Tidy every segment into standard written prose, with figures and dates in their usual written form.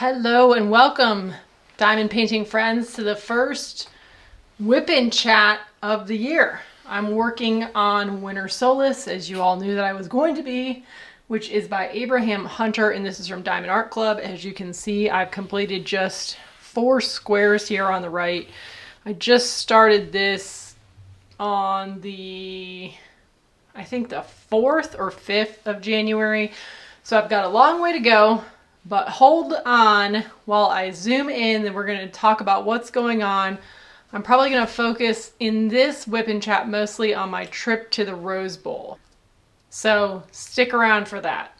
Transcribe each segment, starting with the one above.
Hello and welcome, diamond painting friends, to the first WIP and Chat of the year. I'm working on Winter Solace, as you all knew that I was going to be, which is by Abraham Hunter, and this is from Diamond Art Club. As you can see, I've completed just 4 squares here on the right. I just started this on I think the 4th or 5th of January, so I've got a long way to go. But hold on while I zoom in, and we're going to talk about what's going on. I'm probably going to focus in this WIP and Chat mostly on my trip to the Rose Bowl. So stick around for that.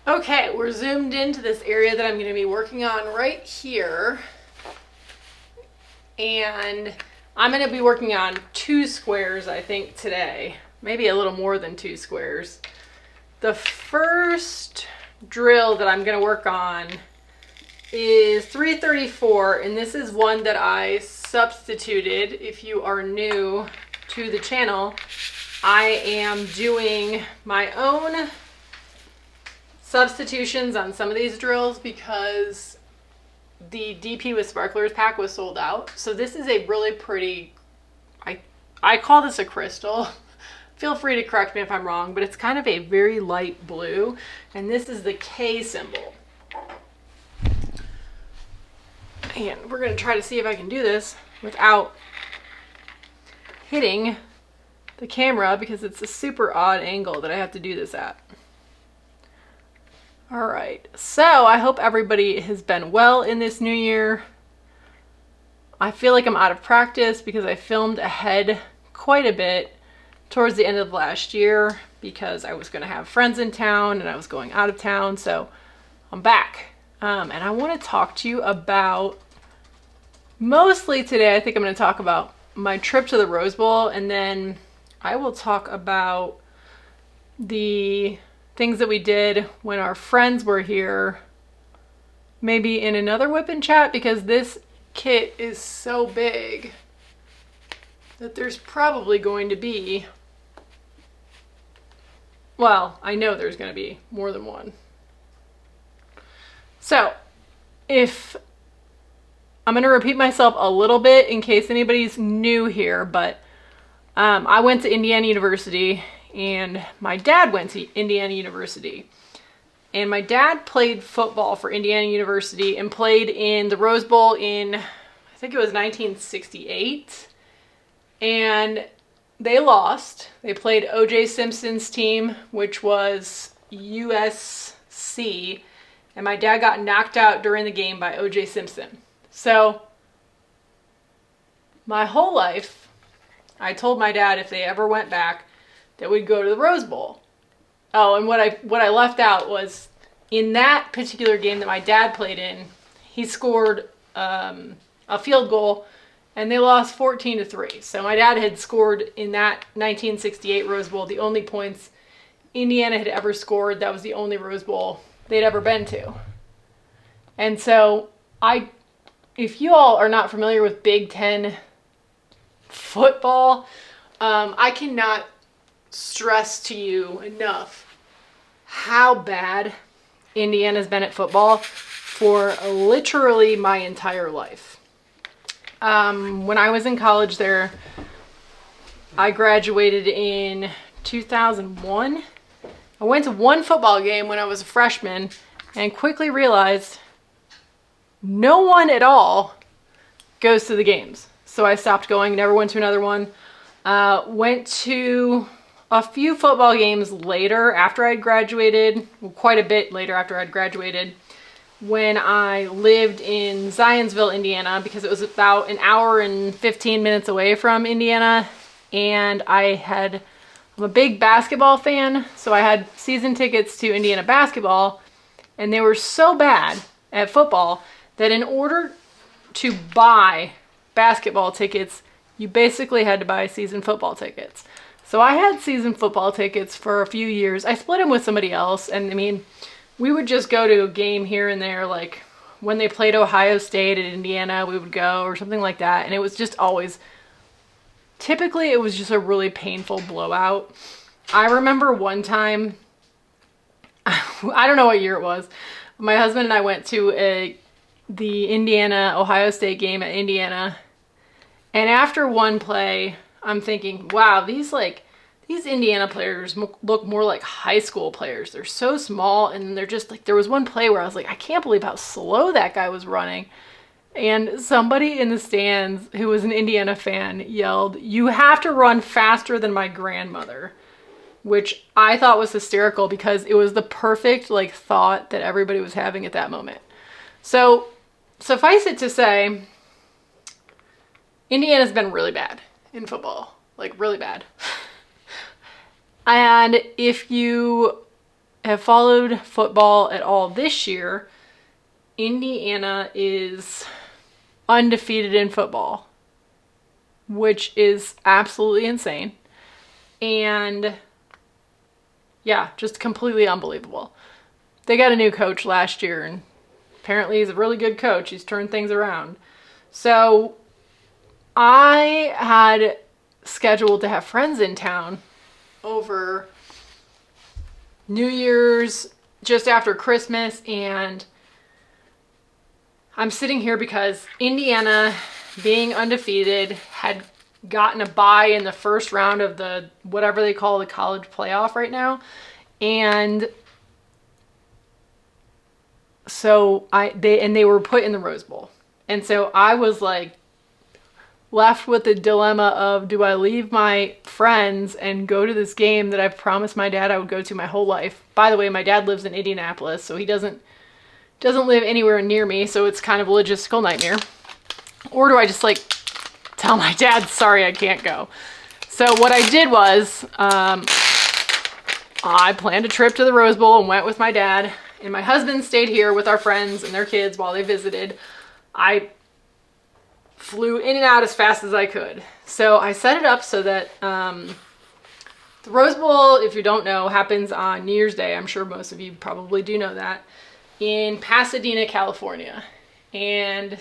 Okay, we're zoomed into this area that I'm going to be working on right here. And I'm going to be working on 2 squares, I think, today. Maybe a little more than 2 squares. The first drill that I'm going to work on is 334, and this is one that I substituted. If you are new to the channel, I am doing my own substitutions on some of these drills because the DP with sparklers pack was sold out. So this is a really pretty, I call this a crystal. Feel free to correct me if I'm wrong, but it's kind of a very light blue, and this is the K symbol. And we're going to try to see if I can do this without hitting the camera because it's a super odd angle that I have to do this at. All right, so I hope everybody has been well in this new year. I feel like I'm out of practice because I filmed ahead quite a bit towards the end of last year because I was going to have friends in town and I was going out of town, so I'm back. And I want to talk to you about, mostly today, I think I'm going to talk about my trip to the Rose Bowl, and then I will talk about the things that we did when our friends were here, maybe in another WIP and Chat, because this kit is so big that there's probably going to be, well, I know there's going to be more than one. So, I'm going to repeat myself a little bit in case anybody's new here, but I went to Indiana University, and my dad went to Indiana University. And my dad played football for Indiana University and played in the Rose Bowl in, I think it was 1968. And they lost. They played O.J. Simpson's team, which was USC, and my dad got knocked out during the game by O.J. Simpson. So my whole life, I told my dad if they ever went back that we'd go to the Rose Bowl. Oh, and what I left out was in that particular game that my dad played in, he scored a field goal, and they lost 14-3. So my dad had scored in that 1968 Rose Bowl the only points Indiana had ever scored. That was the only Rose Bowl they'd ever been to. And so if you all are not familiar with Big Ten football, I cannot stress to you enough how bad Indiana's been at football for literally my entire life. When I was in college there, I graduated in 2001. I went to one football game when I was a freshman and quickly realized no one at all goes to the games. So I stopped going, never went to another one. Went to a few football games later after I'd graduated, well, quite a bit later after I'd graduated, when I lived in Zionsville, Indiana, because it was about an hour and 15 minutes away from Indiana. And I'm a big basketball fan, so I had season tickets to Indiana basketball, and they were so bad at football that in order to buy basketball tickets, you basically had to buy season football tickets. So I had season football tickets for a few years. I split them with somebody else, and I mean, we would just go to a game here and there, like when they played Ohio State at Indiana, we would go, or something like that. And it was just always, typically it was just a really painful blowout. I remember one time, I don't know what year it was, my husband and I went to the Indiana-Ohio State game at Indiana. And after one play, I'm thinking, wow, these Indiana players look more like high school players. They're so small, and they're just like, there was one play where I was like, I can't believe how slow that guy was running. And somebody in the stands who was an Indiana fan yelled, "You have to run faster than my grandmother," which I thought was hysterical because it was the perfect like thought that everybody was having at that moment. So suffice it to say, Indiana's been really bad in football, like really bad. And if you have followed football at all this year, Indiana is undefeated in football, which is absolutely insane. And yeah, just completely unbelievable. They got a new coach last year, and apparently he's a really good coach. He's turned things around. So I had scheduled to have friends in town over New Year's, just after Christmas, and I'm sitting here because Indiana, being undefeated, had gotten a bye in the first round of the whatever they call the college playoff right now. And so they were put in the Rose Bowl. And so I was like left with the dilemma of, do I leave my friends and go to this game that I've promised my dad I would go to my whole life? By the way, my dad lives in Indianapolis, so he doesn't live anywhere near me, so it's kind of a logistical nightmare. Or do I just like tell my dad, sorry, I can't go? So what I did was I planned a trip to the Rose Bowl and went with my dad, and my husband stayed here with our friends and their kids while they visited. I flew in and out as fast as I could. So I set it up so that the Rose Bowl, if you don't know, happens on New Year's Day. I'm sure most of you probably do know that, in Pasadena, California. And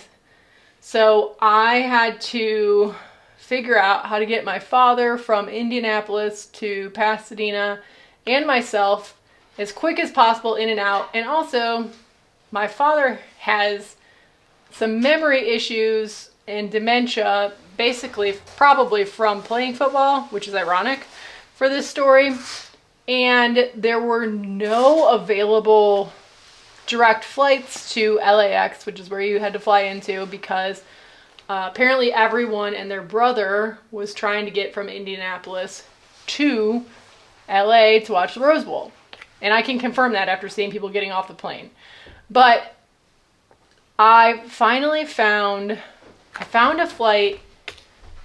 so I had to figure out how to get my father from Indianapolis to Pasadena and myself as quick as possible in and out. And also, my father has some memory issues and dementia, basically probably from playing football, which is ironic for this story. And there were no available direct flights to LAX, which is where you had to fly into, because apparently everyone and their brother was trying to get from Indianapolis to LA to watch the Rose Bowl. And I can confirm that after seeing people getting off the plane. But I finally found a flight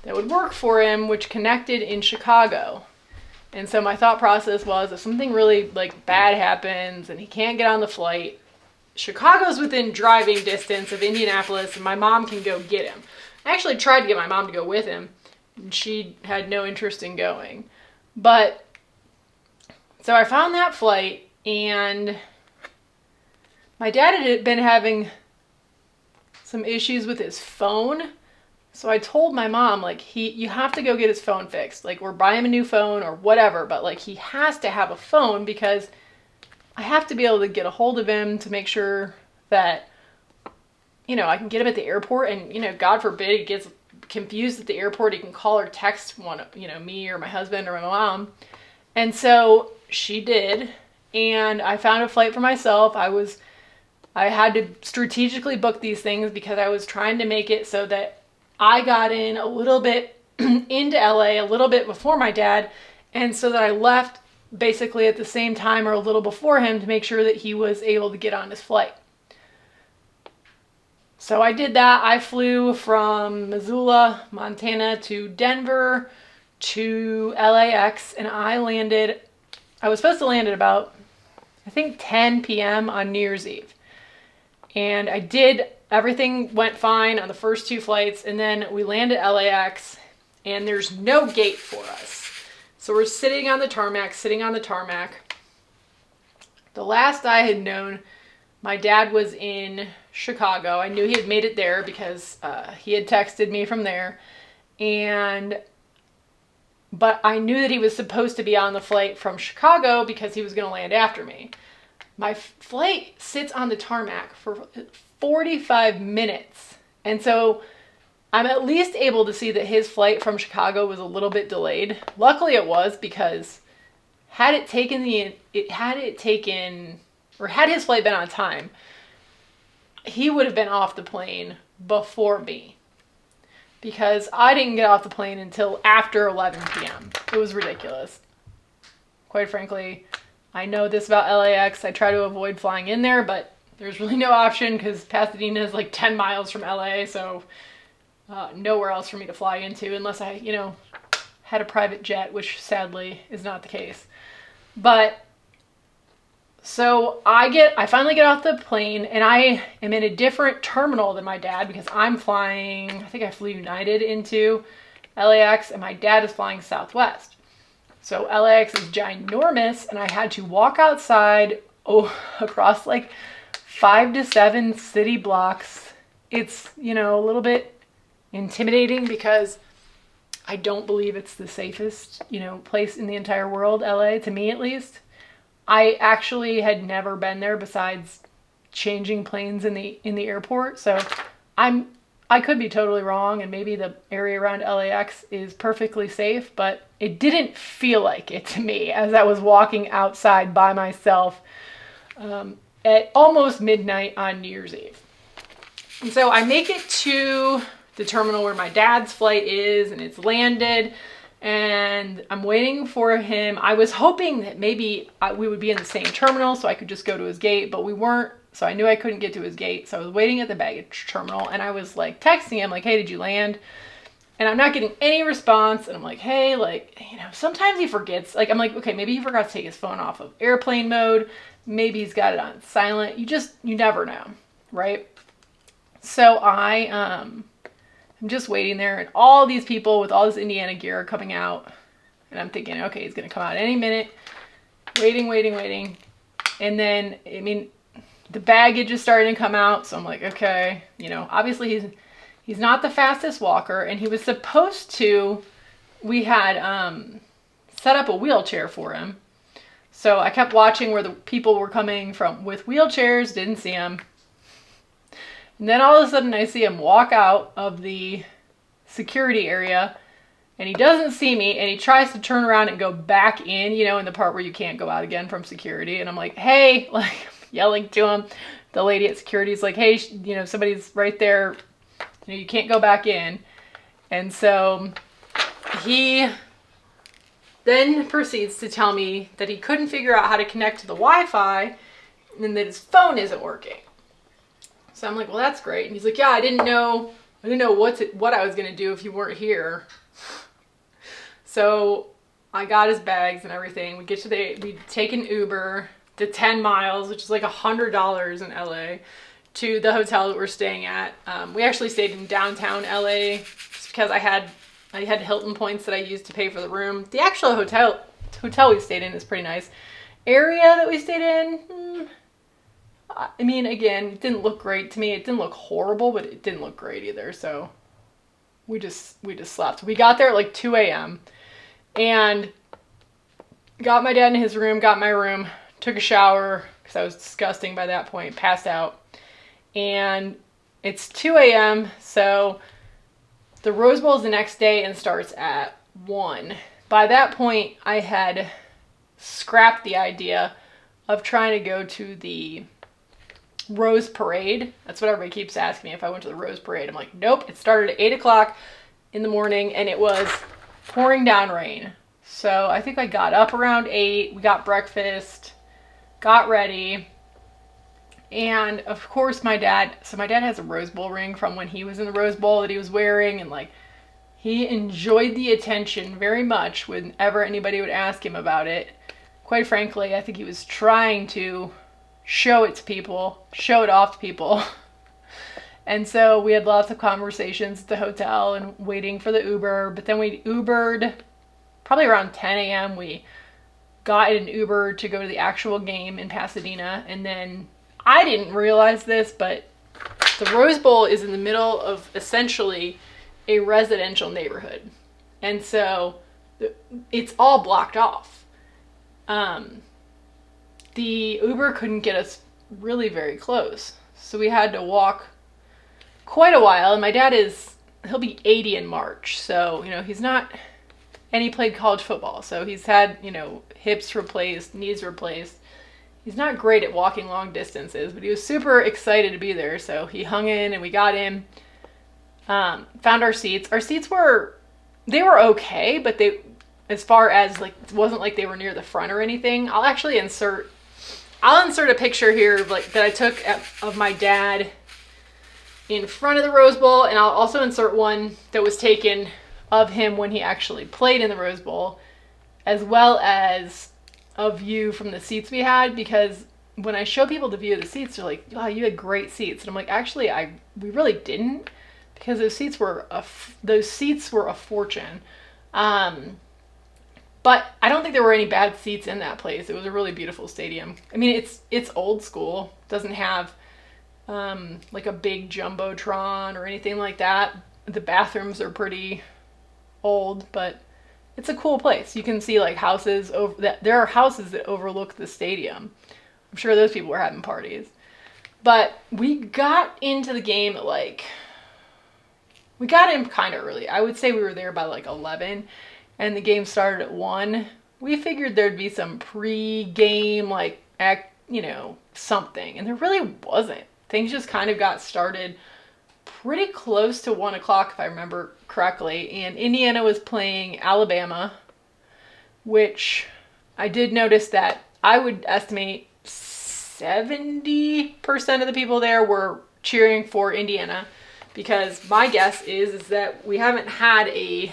that would work for him, which connected in Chicago. And so my thought process was, if something really like bad happens and he can't get on the flight, Chicago's within driving distance of Indianapolis, and my mom can go get him. I actually tried to get my mom to go with him, and she had no interest in going. But so I found that flight, and my dad had been having some issues with his phone. So I told my mom, like, you have to go get his phone fixed. Like, or buy him a new phone or whatever, but like he has to have a phone because I have to be able to get a hold of him to make sure that, you know, I can get him at the airport, and, you know, God forbid he gets confused at the airport, he can call or text me or my husband or my mom. And so she did, and I found a flight for myself. I had to strategically book these things because I was trying to make it so that I got in a little bit into LA a little bit before my dad, and so that I left basically at the same time or a little before him to make sure that he was able to get on his flight. So I did that. I flew from Missoula, Montana to Denver to LAX, and I was supposed to land at about, I think, 10 p.m. on New Year's Eve. And I did. Everything went fine on the first two flights, and then we landed at LAX, and there's no gate for us. So we're sitting on the tarmac. The last I had known, my dad was in Chicago. I knew he had made it there because he had texted me from there. But I knew that he was supposed to be on the flight from Chicago because he was going to land after me. My flight sits on the tarmac for 45 minutes. And so I'm at least able to see that his flight from Chicago was a little bit delayed. Luckily it was, because had his flight been on time, he would have been off the plane before me, because I didn't get off the plane until after 11 p.m. It was ridiculous. Quite frankly, I know this about LAX. I try to avoid flying in there, but there's really no option because Pasadena is like 10 miles from LA, so nowhere else for me to fly into unless I, had a private jet, which sadly is not the case. But so I finally get off the plane, and I am in a different terminal than my dad because I'm flying, I think I flew United into LAX, and my dad is flying Southwest. So LAX is ginormous, and I had to walk outside across like 5 to 7 city blocks. It's, a little bit intimidating because I don't believe it's the safest, place in the entire world, LA, to me at least. I actually had never been there besides changing planes in the airport, so I could be totally wrong, and maybe the area around LAX is perfectly safe, but it didn't feel like it to me as I was walking outside by myself at almost midnight on New Year's Eve. And so I make it to the terminal where my dad's flight is, and it's landed, and I'm waiting for him. I was hoping that maybe we would be in the same terminal so I could just go to his gate, but we weren't. So I knew I couldn't get to his gate. So I was waiting at the baggage terminal, and I was like texting him like, hey, did you land? And I'm not getting any response. And I'm like, hey, sometimes he forgets. I'm like, okay, maybe he forgot to take his phone off of airplane mode. Maybe he's got it on silent. You never know, right? So I'm just waiting there, and all these people with all this Indiana gear are coming out. And I'm thinking, okay, he's going to come out any minute. Waiting. And then, the baggage is starting to come out, so I'm like, okay, obviously he's not the fastest walker, and he was supposed to, we had set up a wheelchair for him. So I kept watching where the people were coming from with wheelchairs, didn't see him. And then all of a sudden I see him walk out of the security area, and he doesn't see me, and he tries to turn around and go back in, in the part where you can't go out again from security. And I'm like, hey, yelling to him. The lady at security is like, hey, somebody's right there. You can't go back in. And so he then proceeds to tell me that he couldn't figure out how to connect to the Wi-Fi and that his phone isn't working. So I'm like, well, that's great. And he's like, yeah, I didn't know what I was going to do if you weren't here. So I got his bags and everything. We take an Uber to 10 miles, which is like $100 in LA, to the hotel that we're staying at. We actually stayed in downtown LA just because I had Hilton points that I used to pay for the room. The actual hotel we stayed in is pretty nice. Area that we stayed in, again, it didn't look great to me. It didn't look horrible, but it didn't look great either. So we just slept. We got there at like 2 a.m. and got my dad in his room, got my room, took a shower because I was disgusting by that point, passed out. And it's 2 a.m. So the Rose Bowl is the next day and starts at 1. By that point, I had scrapped the idea of trying to go to the Rose Parade. That's what everybody keeps asking me if I went to the Rose Parade. I'm like, nope. It started at 8 o'clock in the morning, and it was pouring down rain. So I think I got up around 8. We got breakfast, got ready. And of course my dad has a Rose Bowl ring from when he was in the Rose Bowl that he was wearing, and he enjoyed the attention very much whenever anybody would ask him about it. Quite frankly, I think he was trying to show it off to people. And so we had lots of conversations at the hotel and waiting for the Uber, but then we Ubered probably around 10 a.m. We got an Uber to go to the actual game in Pasadena, and then I didn't realize this, but the Rose Bowl is in the middle of essentially a residential neighborhood. And so it's all blocked off. the Uber couldn't get us really very close. So we had to walk quite a while. And my dad he'll be 80 in March. So, he's not, and he played college football. So he's had, hips replaced, knees replaced. He's not great at walking long distances, but he was super excited to be there. So he hung in and we got in, found our seats. Our seats they were okay, but as far as like, it wasn't like they were near the front or anything. I'll insert a picture here of that I took of my dad in front of the Rose Bowl, and I'll also insert one that was taken of him when he actually played in the Rose Bowl, as well as a view from the seats we had, because when I show people the view of the seats, they're like, wow, you had great seats. And I'm like, actually, we really didn't, because those seats were a fortune. But I don't think there were any bad seats in that place. It was a really beautiful stadium. I mean, it's old school. It doesn't have like a big jumbotron or anything like that. The bathrooms are pretty old, but it's a cool place. You can see like houses there are houses that overlook the stadium. I'm sure those people were having parties. But we got into the game we got in kind of early. I would say we were there by like 11, and the game started at 1. We figured there'd be some pre-game something, and there really wasn't. Things just kind of got started pretty close to 1 o'clock, if I remember correctly, and Indiana was playing Alabama, which I did notice that I would estimate 70% of the people there were cheering for Indiana, because my guess is that we haven't had a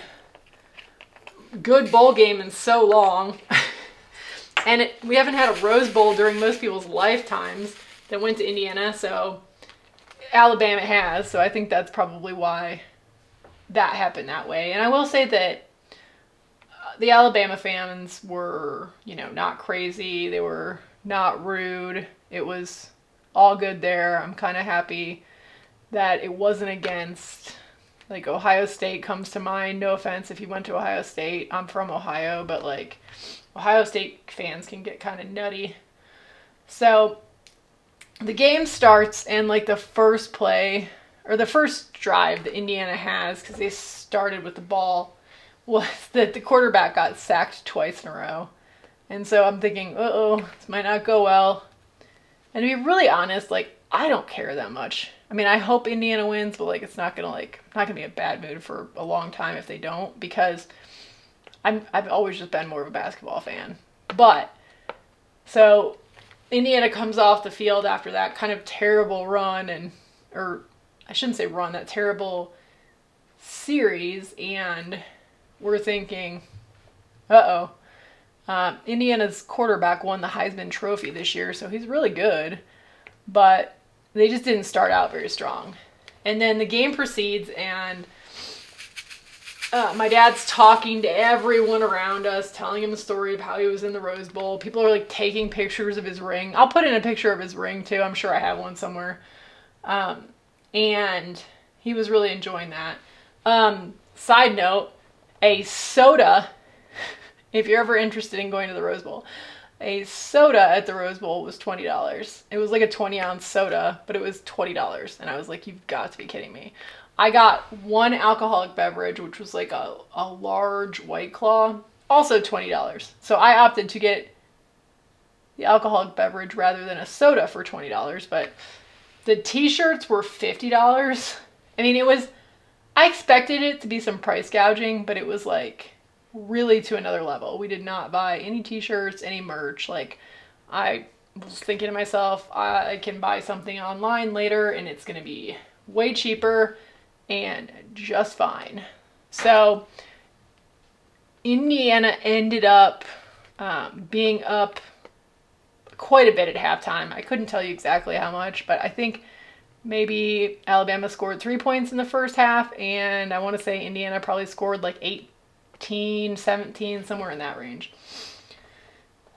good bowl game in so long, and we haven't had a Rose Bowl during most people's lifetimes that went to Indiana, so Alabama has, so I think that's probably why that happened that way. And I will say that the Alabama fans were, not crazy. They were not rude. It was all good there. I'm kind of happy that it wasn't against, like, Ohio State comes to mind. No offense if you went to Ohio State. I'm from Ohio, but Ohio State fans can get kind of nutty. So the game starts, and the first play, or the first drive that Indiana has, because they started with the ball, was that the quarterback got sacked twice in a row. And so I'm thinking, this might not go well. And to be really honest, I don't care that much. I mean, I hope Indiana wins, but it's not gonna be a bad mood for a long time if they don't, because I've always just been more of a basketball fan. But so Indiana comes off the field after that kind of terrible run, or I shouldn't say run, that terrible series, and we're thinking, Indiana's quarterback won the Heisman Trophy this year, so he's really good, but they just didn't start out very strong. And then the game proceeds, and my dad's talking to everyone around us, telling him the story of how he was in the Rose Bowl. People are taking pictures of his ring. I'll put in a picture of his ring too. I'm sure I have one somewhere. And he was really enjoying that. Side note, a soda, if you're ever interested in going to the Rose Bowl, a soda at the Rose Bowl was $20. It was like a 20-ounce soda, but it was $20. And I was like, you've got to be kidding me. I got one alcoholic beverage, which was a large White Claw, also $20. So I opted to get the alcoholic beverage rather than a soda for $20. But the t-shirts were $50. I mean, I expected it to be some price gouging, but it was really to another level. We did not buy any t-shirts, any merch. I was thinking to myself, I can buy something online later and it's going to be way cheaper and just fine. So Indiana ended up being up quite a bit at halftime. I couldn't tell you exactly how much, but I think maybe Alabama scored 3 points in the first half, and I want to say Indiana probably scored 18, 17, somewhere in that range.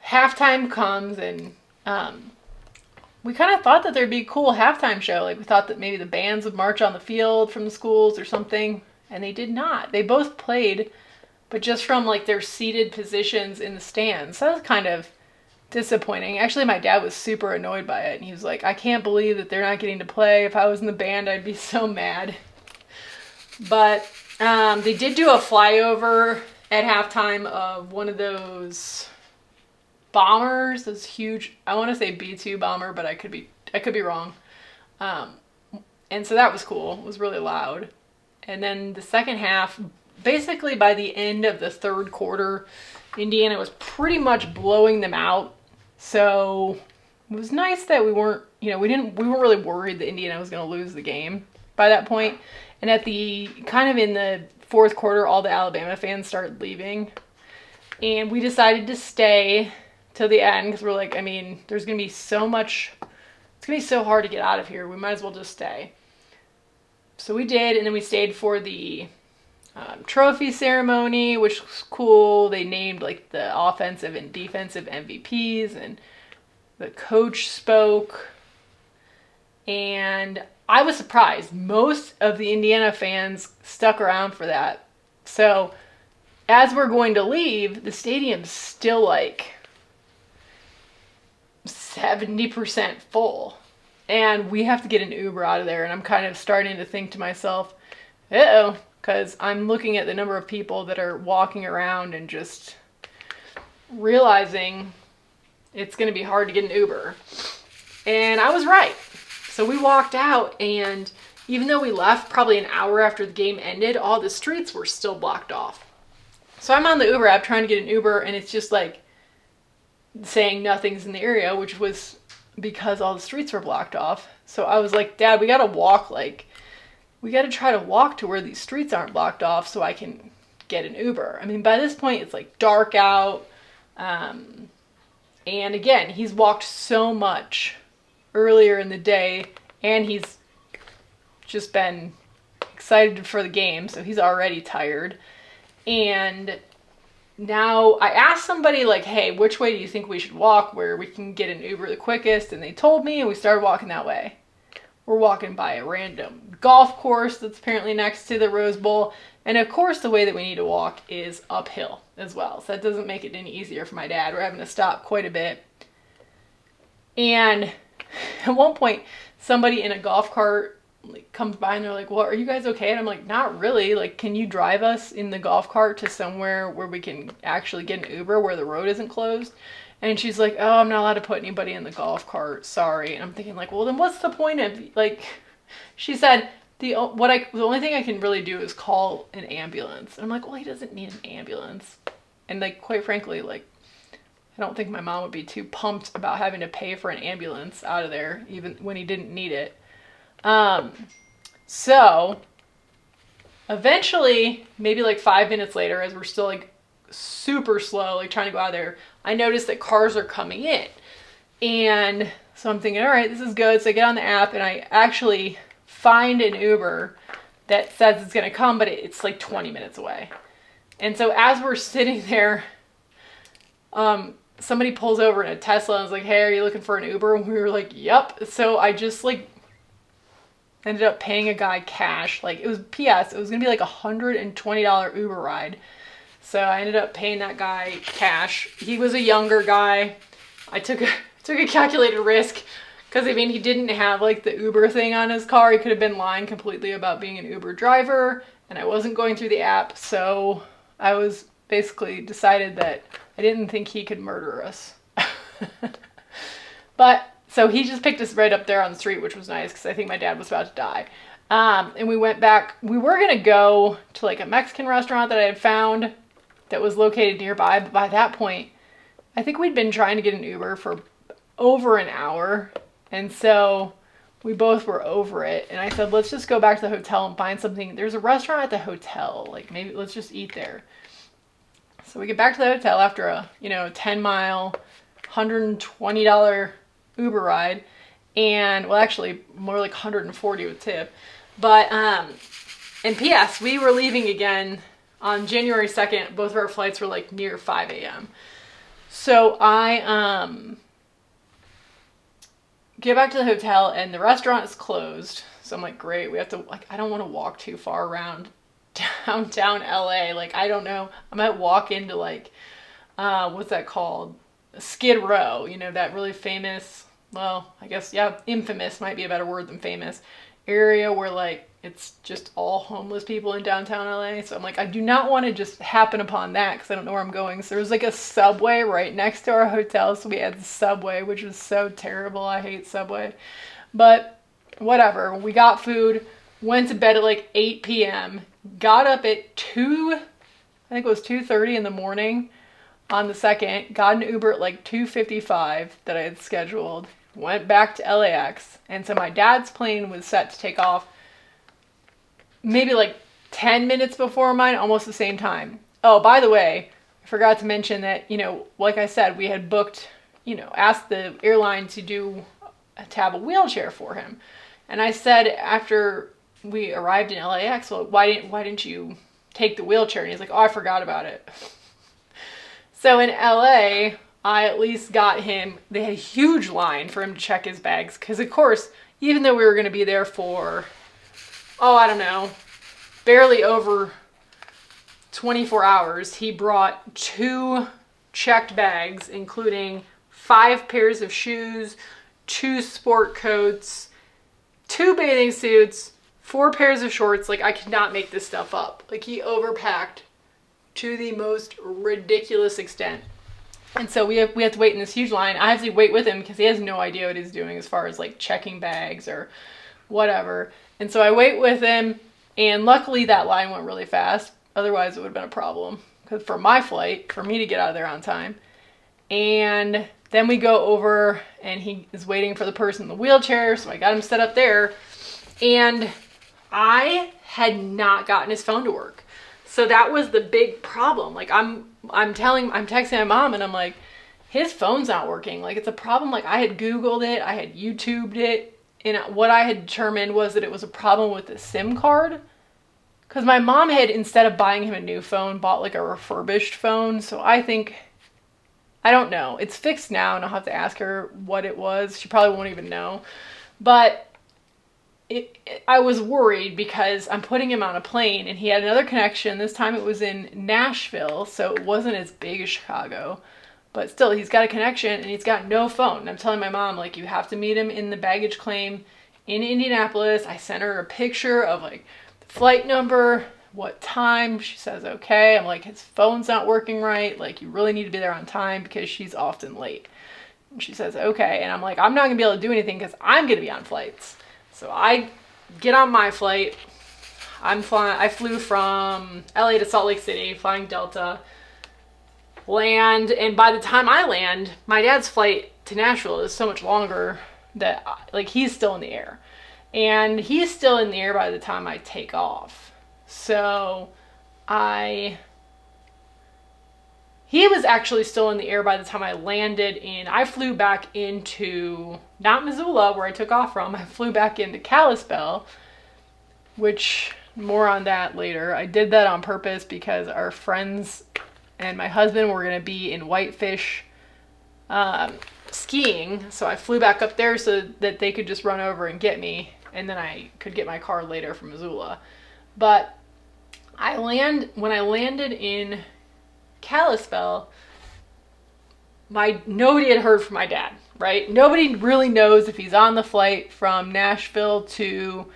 Halftime comes, and we kind of thought that there'd be a cool halftime show. We thought that maybe the bands would march on the field from the schools or something, and they did not. They both played, but just from their seated positions in the stands. So that was kind of disappointing. Actually, my dad was super annoyed by it, and he was like, I can't believe that they're not getting to play. If I was in the band, I'd be so mad. But they did do a flyover at halftime of one of those bombers, those huge, I want to say B-2 bomber, but I could be wrong. And so that was cool. It was really loud. And then the second half, basically by the end of the third quarter, Indiana was pretty much blowing them out. So it was nice that we weren't really worried that Indiana was going to lose the game by that point. And at the kind of in the fourth quarter, all the Alabama fans started leaving. And we decided to stay till the end because we're like, I mean, there's going to be so much, it's going to be so hard to get out of here. We might as well just stay. So we did, and then we stayed for the trophy ceremony, which was cool. They named like the offensive and defensive MVPs, and the coach spoke. And I was surprised. Most of the Indiana fans stuck around for that. So as we're going to leave, the stadium's still like 70% full. And we have to get an Uber out of there. And I'm kind of starting to think to myself, uh-oh, because I'm looking at the number of people that are walking around and just realizing it's going to be hard to get an Uber. And I was right. So we walked out, and even though we left probably an hour after the game ended, all the streets were still blocked off. So I'm on the Uber app trying to get an Uber, and it's just like saying nothing's in the area, which was because all the streets were blocked off. So I was like, Dad, we got to try to walk to where these streets aren't blocked off so I can get an Uber. I mean, by this point, it's like dark out. And again, he's walked so much earlier in the day, and he's just been excited for the game, so he's already tired. And now I asked somebody like, hey, which way do you think we should walk where we can get an Uber the quickest? And they told me, and we started walking that way. We're walking by a random golf course that's apparently next to the Rose Bowl. And of course, the way that we need to walk is uphill as well. So that doesn't make it any easier for my dad. We're having to stop quite a bit. And at one point, somebody in a golf cart comes by and they're like, well, are you guys okay? And I'm like, not really. Like, can you drive us in the golf cart to somewhere where we can actually get an Uber where the road isn't closed? And she's like, oh, I'm not allowed to put anybody in the golf cart. Sorry. And I'm thinking like, well, then what's the point of, like, she said, the only thing I can really do is call an ambulance. And I'm like, well, he doesn't need an ambulance. And like, quite frankly, like, I don't think my mom would be too pumped about having to pay for an ambulance out of there, even when he didn't need it. So eventually, maybe like 5 minutes later, as we're still like super slow, like trying to go out of there, I noticed that cars are coming in. And so I'm thinking, all right, this is good. So I get on the app and I actually find an Uber that says it's going to come, but it's like 20 minutes away. And so as we're sitting there, somebody pulls over in a Tesla and was like, hey, are you looking for an Uber? And we were like, yep. So I just like ended up paying a guy cash. Like, it was PS, it was gonna be like $120 Uber ride. So I ended up paying that guy cash. He was a younger guy. I took a calculated risk because, I mean, he didn't have like the Uber thing on his car. He could have been lying completely about being an Uber driver, and I wasn't going through the app. So I was basically decided that I didn't think he could murder us. But so he just picked us right up there on the street, which was nice because I think my dad was about to die. And we went back. We were going to go to like a Mexican restaurant that I had found that was located nearby. But by that point, I think we'd been trying to get an Uber for over an hour. And so we both were over it. And I said, let's just go back to the hotel and find something. There's a restaurant at the hotel. Like, maybe let's just eat there. So we get back to the hotel after a, 10-mile, $120 Uber ride. And, well, actually, more like 140 with tip. But, and P.S., we were leaving again on January 2nd. Both of our flights were like near 5 a.m. So I get back to the hotel and the restaurant is closed. So I'm like, great, we have to, like, I don't want to walk too far around downtown LA. Like, I don't know. I might walk into like, what's that called? Skid Row, you know, that really famous, well, I guess, yeah, infamous might be a better word than famous, area where like it's just all homeless people in downtown LA. So I'm like, I do not want to just happen upon that because I don't know where I'm going. So there was like a Subway right next to our hotel. So we had the Subway, which was so terrible. I hate Subway. But whatever. We got food, went to bed at like 8 p.m., got up at 2, I think it was 2:30 in the morning on the 2nd, got an Uber at like 2:55 that I had scheduled, went back to LAX. And so my dad's plane was set to take off maybe like 10 minutes before mine, almost the same time. Oh, by the way, I forgot to mention that, you know, like I said, we had booked, you know, asked the airline to have a wheelchair for him. And I said after we arrived in LAX, well, why didn't you take the wheelchair? And he's like, oh, I forgot about it. So in LA, I at least got him, they had a huge line for him to check his bags. Because of course, even though we were going to be there for, oh, I don't know, barely over 24 hours, he brought 2 checked bags, including 5 pairs of shoes, 2 sport coats, 2 bathing suits, 4 pairs of shorts. Like, I could not make this stuff up. Like, he overpacked to the most ridiculous extent. And so we have to wait in this huge line. I have to wait with him because he has no idea what he's doing as far as like checking bags or whatever. And so I wait with him, and luckily that line went really fast. Otherwise it would have been a problem because for my flight, for me to get out of there on time. And then we go over and he is waiting for the person in the wheelchair. So I got him set up there, and I had not gotten his phone to work. So that was the big problem. Like I'm texting my mom and I'm like, his phone's not working. Like, it's a problem. Like, I had Googled it, I had YouTubed it, and what I had determined was that it was a problem with the SIM card. Because my mom had, instead of buying him a new phone, bought like a refurbished phone. So I think, I don't know. It's fixed now, and I'll have to ask her what it was. She probably won't even know. But I was worried because I'm putting him on a plane, and he had another connection. This time it was in Nashville, so it wasn't as big as Chicago. But still, he's got a connection, and he's got no phone. And I'm telling my mom, like, you have to meet him in the baggage claim in Indianapolis. I sent her a picture of, like, the flight number, what time. She says, okay. I'm like, his phone's not working right. Like, you really need to be there on time because she's often late. And she says, okay. And I'm like, I'm not going to be able to do anything because I'm going to be on flights. So I get on my flight. I flew from LA to Salt Lake City, flying Delta. Land, and by the time I land, my dad's flight to Nashville is so much longer that, like, he's still in the air. And he's still in the air by the time I take off. So he was actually still in the air by the time I landed I flew back into, not Missoula, where I took off from. I flew back into Kalispell, which, more on that later. I did that on purpose because our friends and my husband were going to be in Whitefish skiing. So I flew back up there so that they could just run over and get me. And then I could get my car later from Missoula. But when I landed in Kalispell, nobody had heard from my dad, right? Nobody really knows if he's on the flight from Nashville to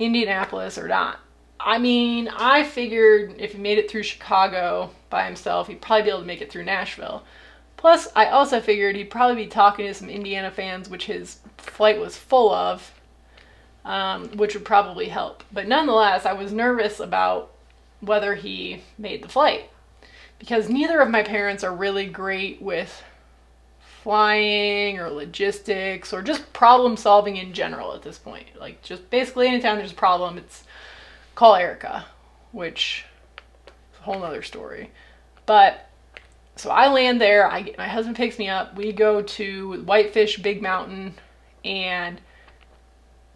Indianapolis or not. I mean, I figured if he made it through Chicago by himself, he'd probably be able to make it through Nashville. Plus, I also figured he'd probably be talking to some Indiana fans, which his flight was full of, which would probably help. But nonetheless, I was nervous about whether he made the flight, because neither of my parents are really great with flying or logistics or just problem solving in general at this point. Like, just basically anytime there's a problem, it's call Erica, which is a whole nother story. But so I land there, my husband picks me up, we go to Whitefish Big Mountain, and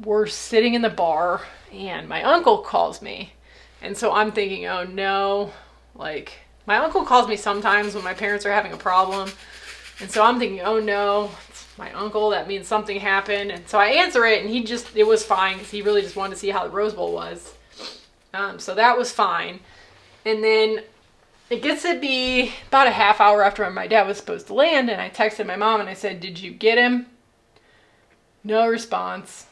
we're sitting in the bar, and my uncle calls me. And so I'm thinking, oh no, like, my uncle calls me sometimes when my parents are having a problem. And so I'm thinking, oh no, it's my uncle, that means something happened. And so I answer it, and it was fine because he really just wanted to see how the Rose Bowl was. So that was fine. And then it gets to be about a half hour after my dad was supposed to land, and I texted my mom and I said, "Did you get him?" No response.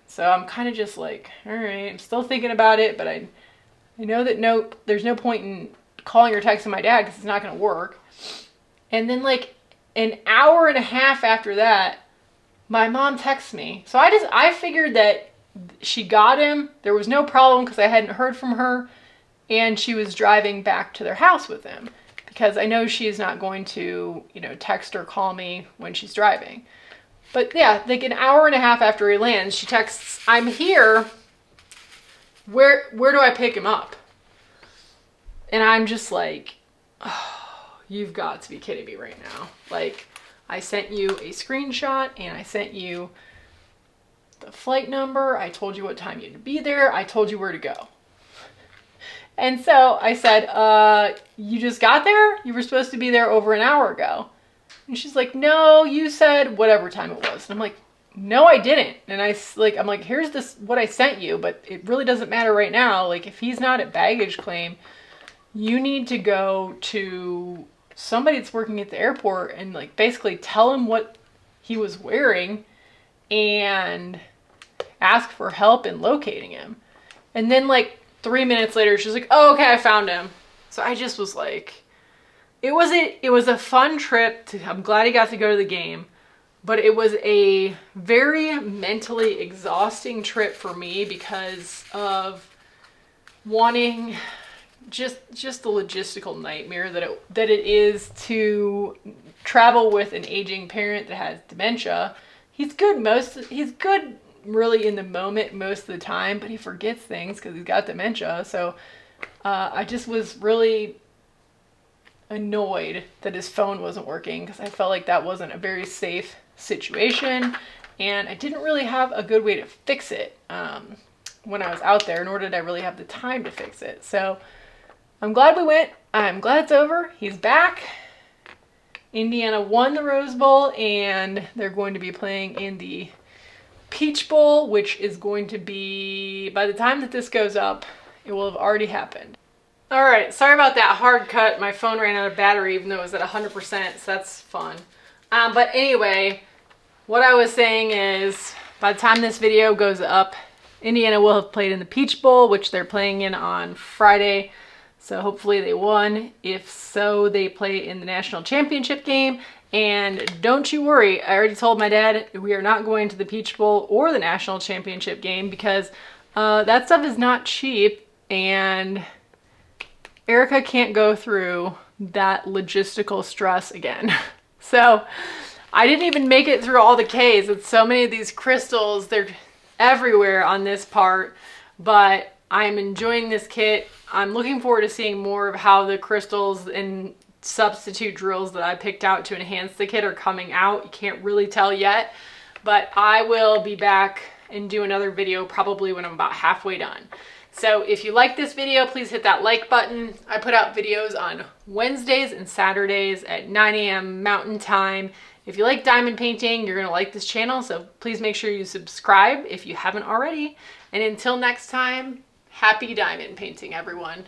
So I'm kind of just like, all right, I'm still thinking about it, but I know that there's no point in calling or texting my dad because it's not going to work. And then like an hour and a half after that, my mom texts me. So I figured that she got him. There was no problem because I hadn't heard from her, and she was driving back to their house with him because I know she is not going to, text or call me when she's driving. But yeah, like an hour and a half after he lands, she texts, "I'm here. Where do I pick him up?" And I'm just like, oh, you've got to be kidding me right now. Like, I sent you a screenshot and I sent you the flight number. I told you what time you had to be there. I told you where to go. And so I said, you just got there? You were supposed to be there over an hour ago. And she's like, "No, you said whatever time it was." And I'm like, "No, I didn't." And I'm like, "Here's what I sent you, but it really doesn't matter right now. Like, if he's not at baggage claim, you need to go to somebody that's working at the airport and like basically tell him what he was wearing and ask for help in locating him." And then like 3 minutes later, she's like, "Oh, okay, I found him." So I just was like, it was a fun trip. I'm glad he got to go to the game, but it was a very mentally exhausting trip for me because of wanting just the logistical nightmare that it is to travel with an aging parent that has dementia. He's good really in the moment most of the time, but he forgets things because he's got dementia. So I just was really annoyed that his phone wasn't working because I felt like that wasn't a very safe situation, and I didn't really have a good way to fix it when I was out there, nor did I really have the time to fix it. So I'm glad we went. I'm glad it's over. He's back. Indiana won the Rose Bowl, and they're going to be playing in the Peach Bowl, which is going to be, by the time that this goes up, it will have already happened. All right, sorry about that hard cut. My phone ran out of battery even though it was at 100%, so that's fun. But anyway, what I was saying is by the time this video goes up, Indiana will have played in the Peach Bowl, which they're playing in on Friday. So hopefully they won. If so, they play in the national championship game. And don't you worry, I already told my dad we are not going to the Peach Bowl or the national championship game because that stuff is not cheap, and Erica can't go through that logistical stress again. So I didn't even make it through all the Ks. It's so many of these crystals, they're everywhere on this part, but I'm enjoying this kit. I'm looking forward to seeing more of how the crystals and substitute drills that I picked out to enhance the kit are coming out. You can't really tell yet, but I will be back and do another video probably when I'm about halfway done. So if you like this video, please hit that like button. I put out videos on Wednesdays and Saturdays at 9 a.m. Mountain Time. If you like diamond painting, you're gonna like this channel, so please make sure you subscribe if you haven't already. And until next time, happy diamond painting, everyone.